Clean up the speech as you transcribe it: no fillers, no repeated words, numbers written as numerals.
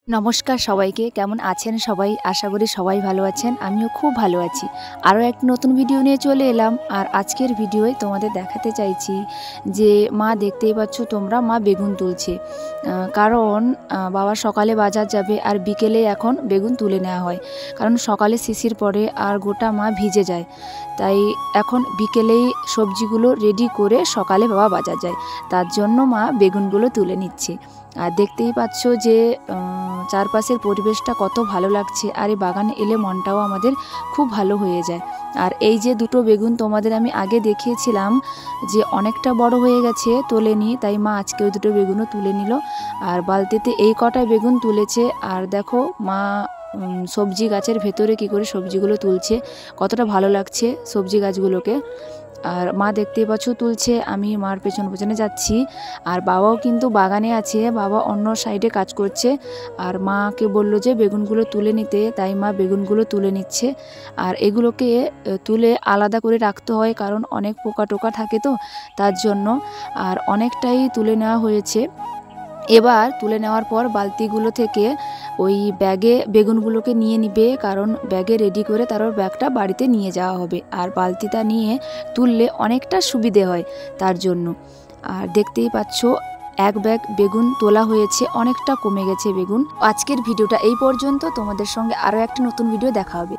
নমস্কার সবাইকে, কেমন আছেন সবাই? আশা করি সবাই ভালো আছেন। আমিও খুব ভালো আছি। আরও এক নতুন ভিডিও নিয়ে চলে এলাম। আর আজকের ভিডিওয় তোমাদের দেখাতে চাইছি যে মা দেখতেই পাচ্ছ তোমরা, মা বেগুন তুলছে। কারণ বাবা সকালে বাজার যাবে আর বিকেলে এখন বেগুন তুলে নেওয়া হয়। কারণ সকালে শিশির পড়ে আর গোটা মা ভিজে যায়। তাই এখন বিকেলেই সবজিগুলো রেডি করে সকালে বাবা বাজার যায়। তার জন্য মা বেগুনগুলো তুলে নিচ্ছে। আর দেখতেই পাচ্ছ যে চারপাশের পরিবেশটা কত ভালো লাগছে। আর এই বাগানে এলে মনটাও আমাদের খুব ভালো হয়ে যায়। আর এই যে দুটো বেগুন তোমাদের আমি আগে দেখিয়েছিলাম যে অনেকটা বড় হয়ে গেছে, তোলেনি, তাই মা আজকে ওই দুটো বেগুনও তুলে নিল। আর বালতিতে এই কটা বেগুন তুলেছে। আর দেখো মা সবজি গাছের ভেতরে কি করে সবজিগুলো তুলছে, কতটা ভালো লাগছে সবজি গাছগুলোকে। আর মা দেখতেই পাচ্ছ তুলছে, আমি মার পেছন পেছনে যাচ্ছি। আর বাবাও কিন্তু বাগানে আছে, বাবা অন্য সাইডে কাজ করছে। আর মাকে বললো যে বেগুনগুলো তুলে নিতে, তাই মা বেগুনগুলো তুলে নিচ্ছে। আর এগুলোকে তুলে আলাদা করে রাখতে হয়, কারণ অনেক পোকা টোকা থাকে তো, তার জন্য। আর অনেকটাই তুলে নেওয়া হয়েছে। এবার তুলে নেওয়ার পর বালতিগুলো থেকে ওই ব্যাগে বেগুনগুলোকে নিয়ে নিবে, কারণ ব্যাগে রেডি করে তারপর ব্যাগটা বাড়িতে নিয়ে যাওয়া হবে। আর বালতিটা নিয়ে তুললে অনেকটা সুবিধে হয় তার জন্য। আর দেখতেই পাচ্ছ এক ব্যাগ বেগুন তোলা হয়েছে, অনেকটা কমে গেছে বেগুন। আজকের ভিডিওটা এই পর্যন্ত। তোমাদের সঙ্গে আরও একটা নতুন ভিডিও দেখা হবে।